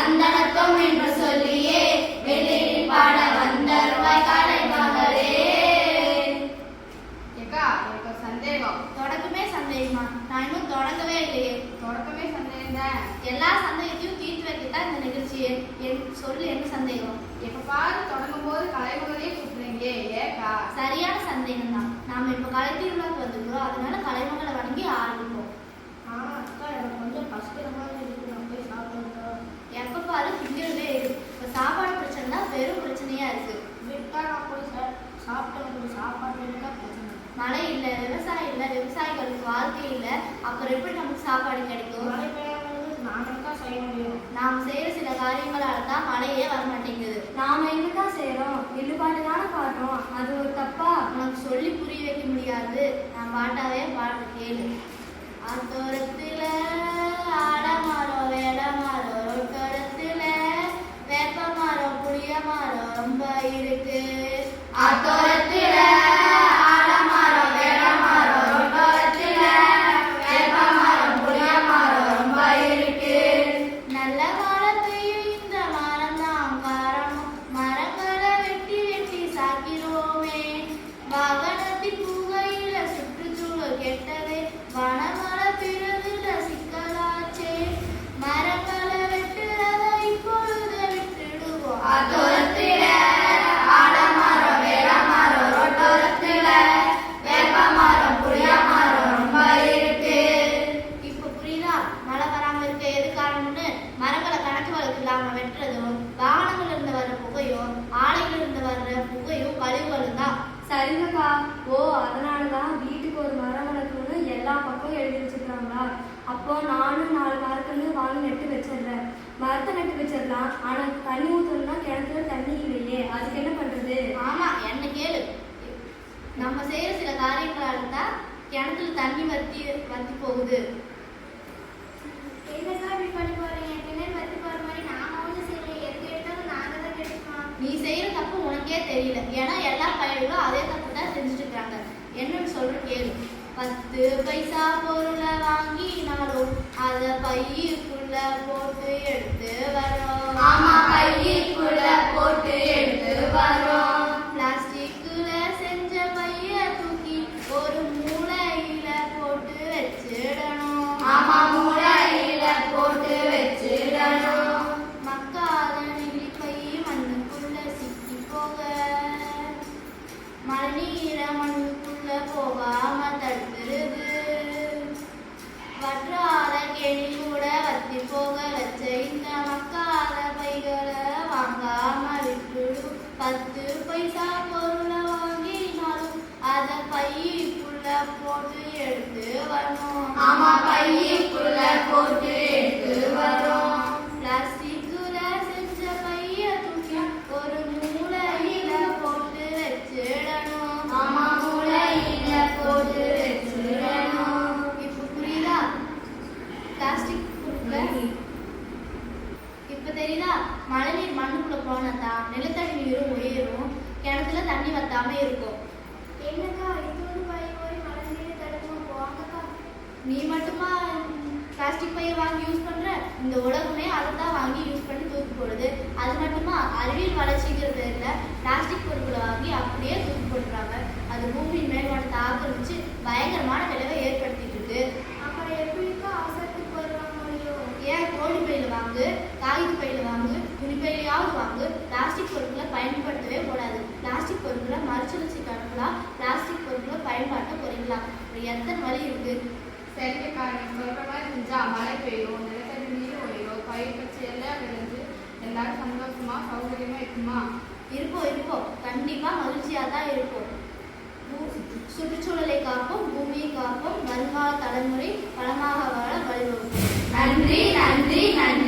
வந்தனத்தும் என்று சொல்லியே வெளியில் பாட வந்தருவாய் காலை மகளே. ஏக்கா எனக்கு ஒரு சந்தேகம். தொடக்கமே சந்தேகமா? நான் இன்னும் தொடங்கவே இல்லையே. தொடக்கமே சந்தேகம் தான். எல்லா சந்தேகத்தையும் தீர்த்து வைக்கத்தான் இந்த நிகழ்ச்சியே. சொல்லு, என்ன சந்தேகம்? எப்ப பாரு தொடங்கும் போது கலைமகளே கூப்பிடுறீங்க, ஏக்கா? சரியான சந்தேகம் தான். நாம இப்ப கலை திருவிழாக்கு வந்துக்கிறோம், அதனால கலைமகளை வணங்கி ஆரம்பிப்போம். அக்கா எனக்கு கொஞ்சம் கஷ்டமா இருக்கு, நான் போய் சாப்பிடுறோம். எப்ப பாரு திங்கிறதே இருக்கு. இப்ப சாப்பாடு பிரச்சனை தான் பெரும் பிரச்சனையா இருக்கு. விட்டா நான் போய் சாப்பிட்டு சாப்பாடு இருக்கா பிரச்சனை. மழை இல்லை, விவசாயம் இல்லை, விவசாயிகளுக்கு வாழ்க்கை இல்லை, அப்புறம் எப்படி நமக்கு சாப்பாடு கிடைக்கும்? மழை பெய்யாமல் நாங்கள் தான் செய்ய முடியும். நாம் செய்யற சில காரியங்களால தான் மழையே வர மாட்டேங்குது. நாம என்னதான் செய்யறோம்? வில்லுபாட்டு தானே பாடுறோம், அது ஒரு தப்பா? உனக்கு சொல்லி புரிய வைக்க முடியாது, நான் பாட்டாவே பாடுற கேளு. அத்தோரத்துல ஆலமரம் வேலமரம், ரொட்டோரத்துல வேப்ப மரம் புளிய மரம் ரொம்ப இருக்கு. அத்தோரத்துல ஆலமரம் வேலமரம், ரொட்டோரத்துல வேப்ப மரம் புளிய மரம் ரொம்ப இருக்கு. நல்ல மழை பெய்யும் இந்த மரம் தான் காரணம், மரங்களை வெட்டி வெட்டி சாக்கிறோமே. வாகனத்தின் புகையில சுற்றுச்சூழல் கெட்டதே, வனமழை பிறகுல சிக்கலாச்சே. மரங்களை வெட்டுறதை இப்பொழுது விட்டுடுவோம். அதோரத்தில ஆலமரம் வேலமரம், ரொட்டோரத்தில வேப்ப மரம் புளிய மரம் ரொம்ப இருக்கு. இப்ப புரியுதா மழை வராம இருக்க எது காரணம்னு? மரங்களை கணக்கு வழக்கு இல்லாம வெட்டுறதும், வாகனங்கள்ல இருந்து வர்ற புகையும், ஆலைகள் இருந்து வர்ற புகையும் கழிவுகளும் தான். சரிங்கக்கா. ஓ, அதனாலதான் வீட்டுக்கு ஒரு மரம் வளர்க்கணும்னு எல்லா பக்கம் எழுதி வச்சிருக்காங்களா? அப்போ நானும் 4 மரத்துன்னு வாங்கி நட்டு வச்சிடுறேன். மரத்தை நட்டு வச்சிடலாம், ஆனா தண்ணி ஊற்றணும்னா கிணத்துல தண்ணி இல்லையே, அதுக்கு என்ன பண்றது? ஆமா, என்ன கேளு. நம்ம செய்யற சில காரியங்களால தான் கிணத்துல தண்ணி வத்தி போகுது. என்னக்கா இப்படி பண்ணி போறீங்க? கிணறு வத்தி போற மாதிரி நாம ஒன்றும் செய்யல, எது எடுத்தாலும் நாங்கள் தான் கிடைக்குமா? நீ செய்யற தப்பு உனக்கே தெரியல, ஏன்னா எல்லா பயிர்களும் அதே தப்பு தான் செஞ்சுட்டு இருக்காங்க. என்னன்னு சொல்ற கேளு. 10 பைசா பொருளை வாங்கினாலும் அத பையுக்குள்ள போட்டு எடுத்து வரோம். ஆமா, பையுக்குள்ள போட்டு எடுத்து வரோம். பிளாஸ்டிக்ல செஞ்ச பைய தூக்கி ஒரு மூலையில போட்டு வச்சிடணும். ஆமா, மூலையில போட்டு வச்சிடணும். மக்காத நெகிழி பை மண்ணுக்குள்ள சிக்கி போக, மழைநீர மண்ணுக்குள்ள போகாம தடுத்துருது. வற்றாத கேணி கூட வத்தி போக வச்ச இந்த மக்காத பைகளை வாங்காம விட்டுடும். 10 பைசா பொருளை வாங்கினாலும் அத பையுக்குள்ள போட்டு எடுத்து வரணும். ஆமா, பையுக்குள்ள போட்டு எடுத்து வரோம். பிளாஸ்டிக்ல செஞ்ச பைய தூக்கி ஒரு மூலையில போட்டு வச்சிடணும். ஆமா, மூலையில போட்டு வச்சிடணும். இப்ப புரியுதா? பிளாஸ்டிக் இப்ப தெரியுதா? மழைநீர் மண்ணுக்குள்ள போனதான் நிலத்தடி நீரும் உயரும், கிணத்துல தண்ணி வத்தாம இருக்கும். என்னக்கா இது பை போய் மழை நீர் தடுக்குமா? போங்கக்கா. நீ மட்டுமா பிளாஸ்டிக் பையை வாங்கி யூஸ் பண்ற? இந்த உலகமே அதை தான் வாங்கி யூஸ் பண்ணி தூக்கி போடுது. அது மட்டுமா, அறிவியல் வளர்ச்சிங்கிறது இல்லை, பிளாஸ்டிக் பொருட்களை வாங்கி அப்படியே தூக்கி போடுறாங்க. அது பூமியின் மேல்மட்டத்தை ஆக்கிரமிச்சு பயங்கரமான விளைவை ஏற்படுத்திட்டு இருக்கு. அப்புறம் எப்படிக்கா அவசரத்துக்கு பொருள் வாங்க முடியும்? ஏன் கோழி பையில வாங்கு, காகித பையில வாங்கு, துணி பையிலையாவது வாங்கு. பிளாஸ்டிக் பொருட்களை பயன்படுத்தவே கூடாது. பிளாஸ்டிக் பொருட்களை மறுசுழற்சி கட்டலாம், பிளாஸ்டிக் பொருட்களை பயன்பாட்டை குறைக்கலாம். எத்தனை வழி இருக்கு. சரிங்கக்கா, நீங்க சொல்ற மாதிரி செஞ்சா மழை பெய்யும், நிலத்தடி நீர் ஒழியும், பயிர் பச்சு எல்லாம் விளைஞ்சு எல்லாரும் சந்தோஷமா சௌகரியமா இருக்குமா? இருப்போம், கண்டிப்பா மகிழ்ச்சியா தான் இருக்கும். சுற்றுச்சூழலை காப்போம், பூமியை காப்போம், வருங்கால தலைமுறை வளமாக வாழ வழிவகுக்கும். நன்றி, நன்றி, நன்றி.